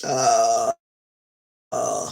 Uh, uh,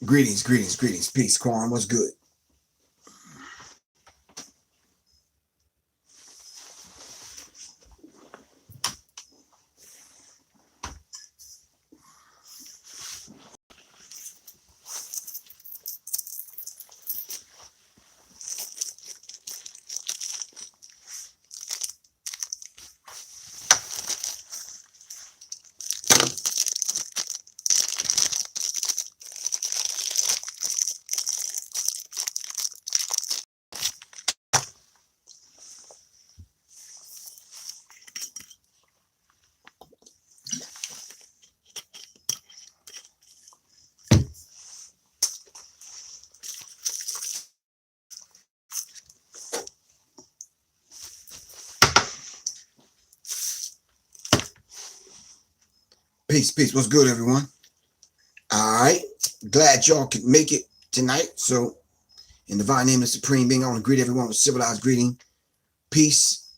greetings, greetings, greetings. Peace, Quan. What's good? Peace, peace. What's good, everyone? All right. Glad y'all could make it tonight. So, in the divine name of the Supreme Being, I want to greet everyone with civilized greeting. Peace.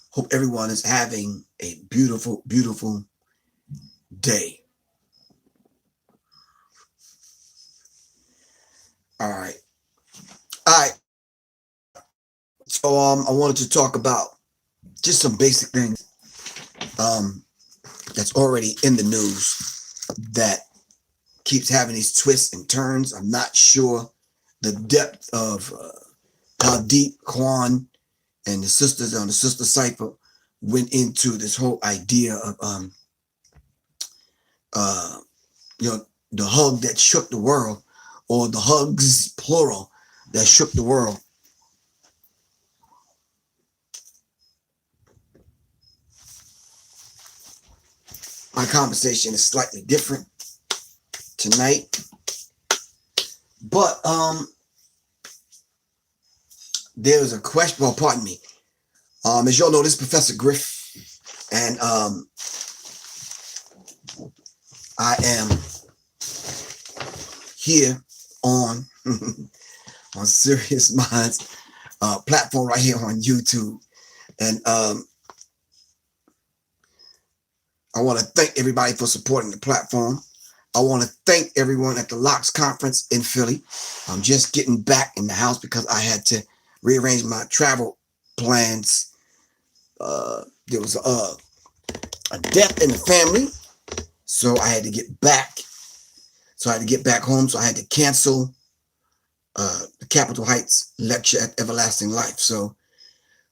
Hope everyone is having a beautiful, beautiful day. All right. All right. So, I wanted to talk about just some basic things that's already in the news that keeps having these twists and turns. I'm not sure the depth of how deep Quan and the sisters on the Sister Cipher went into this whole idea of the hug that shook the world, or the hugs plural that shook the world. My conversation is slightly different tonight, but there's a question. Well, pardon me. As y'all know, this is Professor Griff, and I am here on on Sirius Mindz platform right here on YouTube, and I want to thank everybody for supporting the platform. I want to thank everyone at the Locks Conference in Philly. I'm just getting back in the house because I had to rearrange my travel plans. There was a death in the family, so I had to get back. So I had to get back home, so I had to cancel the Capitol Heights lecture at Everlasting Life. So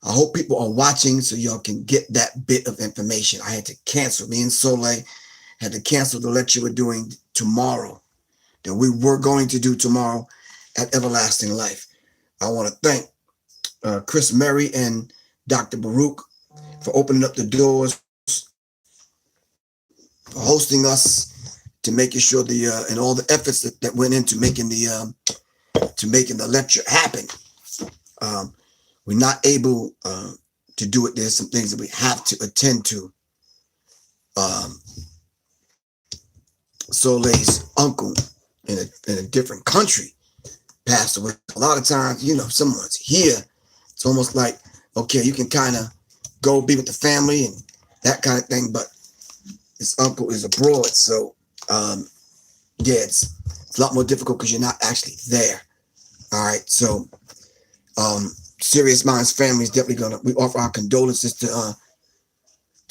I hope people are watching so y'all can get that bit of information. I had to cancel. Me and Soleil had to cancel the lecture we're doing tomorrow, that we were going to do tomorrow at Everlasting Life. I want to thank Chris Murray and Dr. Baruch for opening up the doors, for hosting us, to making sure and all the efforts that went into making the lecture happen. We're not able to do it. There's some things that we have to attend to. Soleil's uncle in a different country passed away. A lot of times, if someone's here, it's almost like, okay, you can kind of go be with the family and that kind of thing, but his uncle is abroad. So, it's a lot more difficult because you're not actually there. All right. So, Sirius Mindz family is definitely we offer our condolences to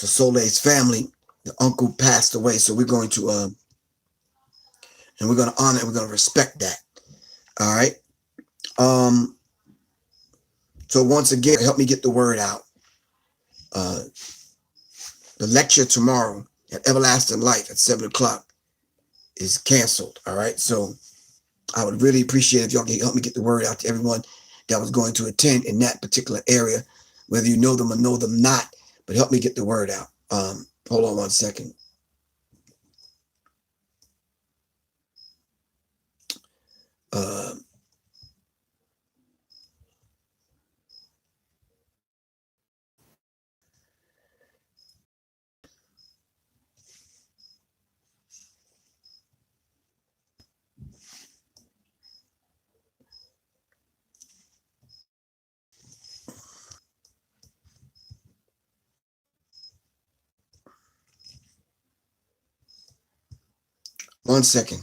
Soleil's family. The uncle passed away, so we're going to and we're going to honor and we're going to respect that. All right. So once again, help me get the word out. The lecture tomorrow at Everlasting Life at 7 o'clock is canceled. All right. So I would really appreciate if y'all can help me get the word out to everyone that was going to attend in that particular area, whether you know them or know them not, but help me get the word out. Hold on one second. One second.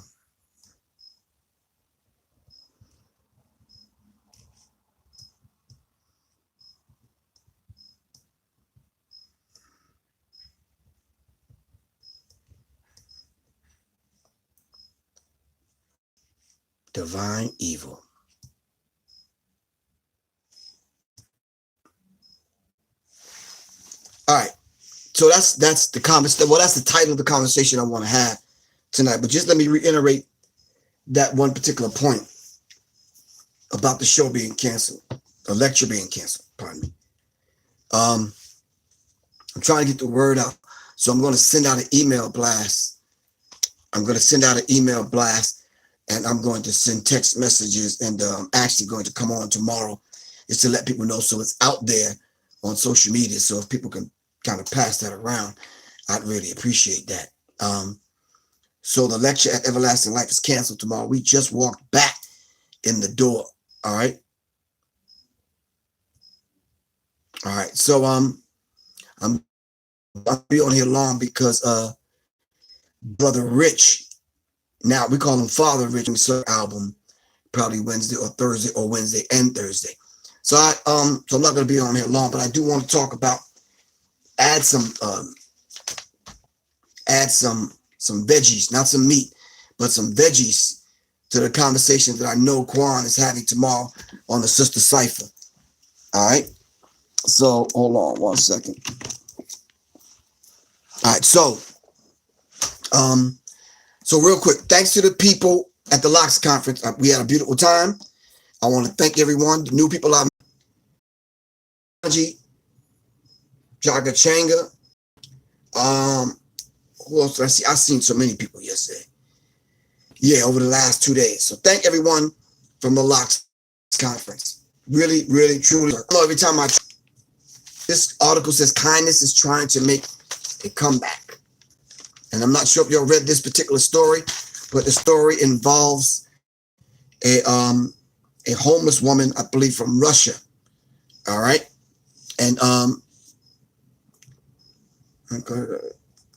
Divine evil. All right. So that's the conversation. Well, that's the title of the conversation I want to have tonight. But just let me reiterate that one particular point about the show being canceled, the lecture being canceled. Pardon me. I'm trying to get the word out, so I'm going to send out an email blast. And I'm going to send text messages, and I'm actually going to come on tomorrow just to let people know, so it's out there on social media. So if people can kind of pass that around, I'd really appreciate that. So the lecture at Everlasting Life is canceled tomorrow. We just walked back in the door. All right. So I'm be on here long because Brother Rich, now we call him Father Rich, album probably Wednesday or Thursday, or Wednesday and Thursday. So I'm not going to be on here long, but I do want to talk about add some veggies, not some meat, but some veggies to the conversation that I know Quan is having tomorrow on the Sister Cipher. All right. So hold on one second. All right. So real quick, thanks to the people at the Locks Conference. We had a beautiful time. I want to thank everyone, the new people I've met. Jaga Changa. Who else did I see? I've seen so many people yesterday. Yeah, over the last 2 days. So thank everyone from the Locks Conference. Really, really, truly. Every time this article says kindness is trying to make a comeback. And I'm not sure if y'all read this particular story, but the story involves a homeless woman, I believe from Russia. All right. And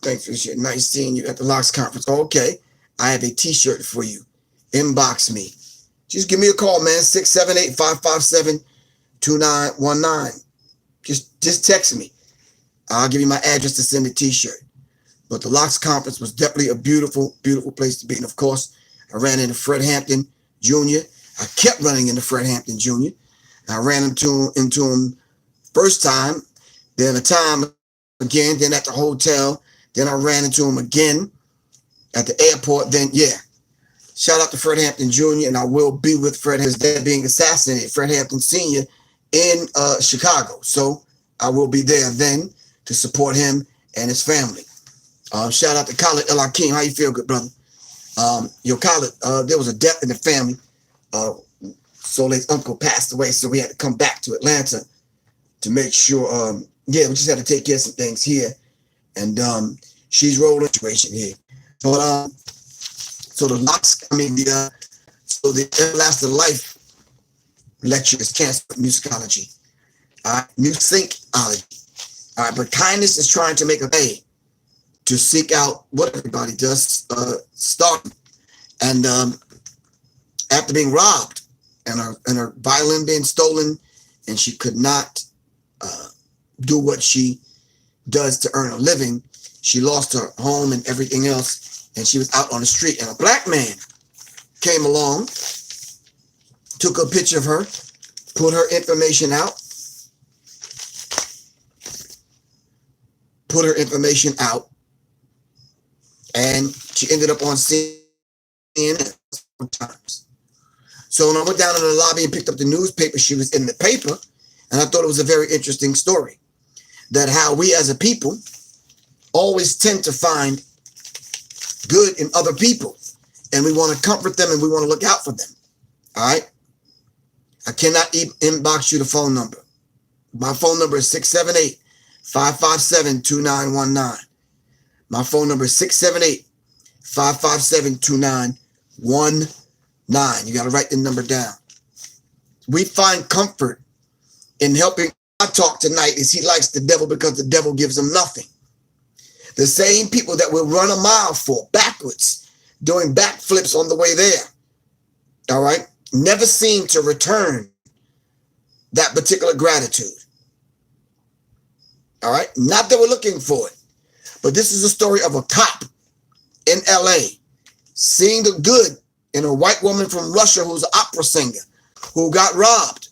thanks for shit. Nice seeing you at the Locks Conference. Okay. I have a t-shirt for you. Inbox me. Just give me a call, man. 678-557-2919. Just text me. I'll give you my address to send the t-shirt. But the Locks Conference was definitely a beautiful, beautiful place to be. And of course, I ran into Fred Hampton Jr. I kept running into Fred Hampton Jr. I ran into him first time, then a time again, then at the hotel. Then I ran into him again at the airport. Then, yeah. Shout out to Fred Hampton Jr. And I will be with Fred, his dad being assassinated, Fred Hampton Sr. in Chicago. So I will be there then to support him and his family. Shout out to Khalid El Hakim. How you feel, good brother? Khalid, there was a death in the family. Soleil's uncle passed away, so we had to come back to Atlanta to make sure. We just had to take care of some things here, and she's rolling situation here. But so the Everlasting Life lecture is canceled. Musicology, musicology. All right, but kindness is trying to make a way to seek out what everybody does, start. And after being robbed and her violin being stolen and she could not do what she does to earn a living. She lost her home and everything else, and she was out on the street. And a black man came along, took a picture of her, put her information out, and she ended up on CNN times. So when I went down in the lobby and picked up the newspaper, she was in the paper, and I thought it was a very interesting story, that how we as a people always tend to find good in other people, and we want to comfort them and we want to look out for them. All right. I cannot inbox you the phone number. My phone number is 678-557-2919. My phone number is 678-557-2919. You got to write the number down. We find comfort in helping. Our talk tonight is he likes the devil because the devil gives him nothing. The same people that will run a mile for backwards, doing backflips on the way there, all right, never seem to return that particular gratitude. All right, not that we're looking for it, but this is a story of a cop in LA seeing the good in a white woman from Russia who's an opera singer who got robbed.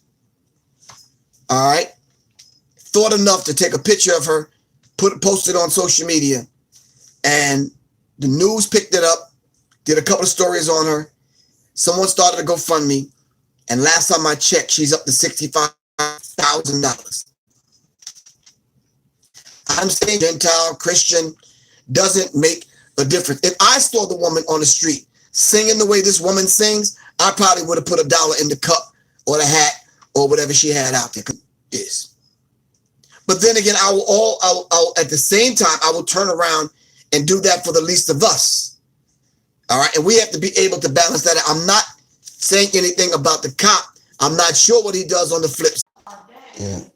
All right, thought enough to take a picture of her, post it on social media, and the news picked it up, did a couple of stories on her. Someone started a GoFundMe, and last time I checked, she's up to $65,000. I'm saying Gentile, Christian, doesn't make a difference. If I saw the woman on the street singing the way this woman sings, I probably would have put $1 in the cup or the hat or whatever she had out there. Yes. But then again, I'll at the same time, I will turn around and do that for the least of us. All right. And we have to be able to balance that out. I'm not saying anything about the cop. I'm not sure what he does on the flip side. Yeah.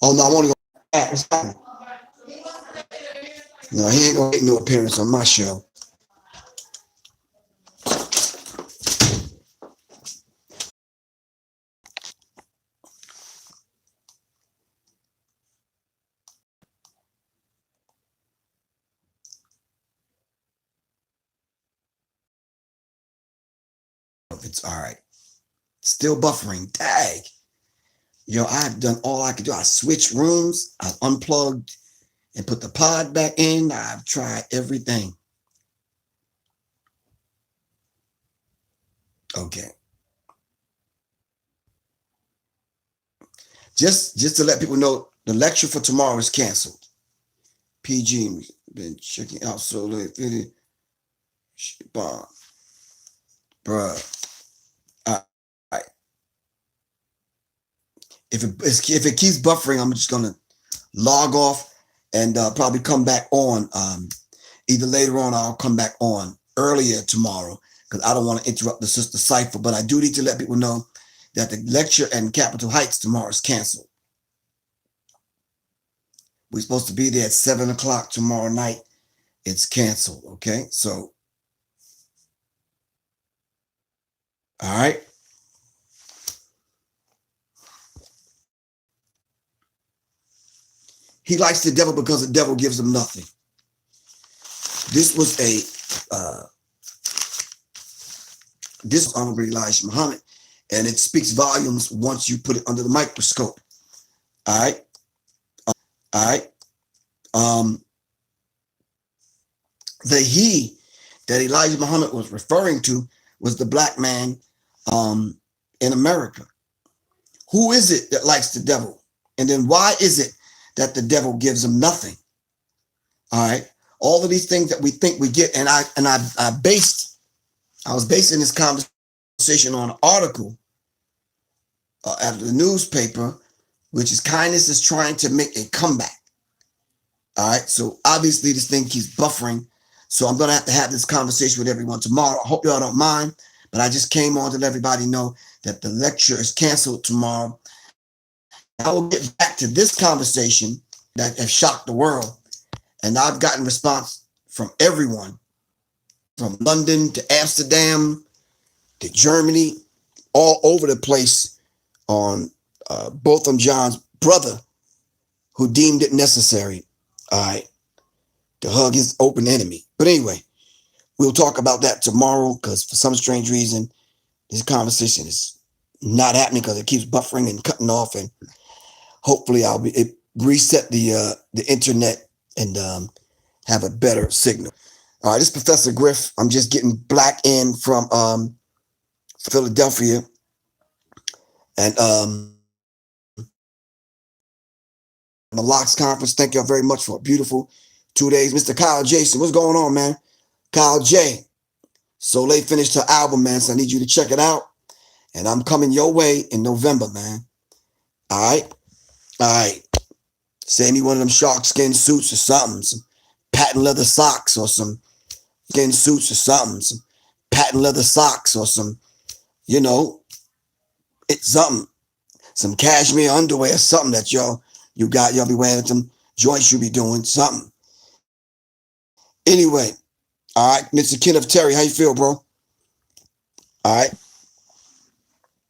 Oh, no, I want to go back. What's happening? No, he ain't going to make no appearance on my show. It's all right. Still buffering. Dang. Yo, I've done all I could do. I switched rooms. I unplugged and put the pod back in. I've tried everything. Okay. Just to let people know, the lecture for tomorrow is canceled. PG been checking out so late. Bomb. Bruh. If it keeps buffering, I'm just gonna log off and probably come back on. Either later on, or I'll come back on earlier tomorrow because I don't want to interrupt the sister cipher. But I do need to let people know that the lecture in Capitol Heights tomorrow is canceled. We're supposed to be there at 7 o'clock tomorrow night. It's canceled. Okay, so all right. He likes the devil because the devil gives him nothing. This was this was Honorable Elijah Muhammad, and it speaks volumes once you put it under the microscope. All right. All right. The he that Elijah Muhammad was referring to was the black man in America. Who is it that likes the devil? And then why is it that the devil gives him nothing? All right. All of these things that we think we get. And I was basing this conversation on an article out of the newspaper, which is kindness is trying to make a comeback. All right. So obviously this thing keeps buffering. So I'm going to have this conversation with everyone tomorrow. I hope y'all don't mind, but I just came on to let everybody know that the lecture is canceled tomorrow. I will get back to this conversation that has shocked the world. And I've gotten response from everyone, from London to Amsterdam to Germany, all over the place on Botham John's brother, who deemed it necessary, all right, to hug his open enemy. But anyway, we'll talk about that tomorrow, because for some strange reason, this conversation is not happening because it keeps buffering and cutting off, and hopefully it reset the internet and have a better signal. All right, this is Professor Griff. I'm just getting black in from Philadelphia, and the Locks Conference. Thank y'all very much for a beautiful 2 days. Mr. Kyle Jason, what's going on, man? Kyle J. Soleil finished her album, man, so I need you to check it out. And I'm coming your way in November, man. All right? All right. Send me one of them shark skin suits or something. Some patent leather socks or some skin suits or something. Some patent leather socks or some, it's something. Some cashmere underwear or something that y'all be wearing, some joints you be doing, something. Anyway, all right, Mr. Kenneth Terry, how you feel, bro? All right.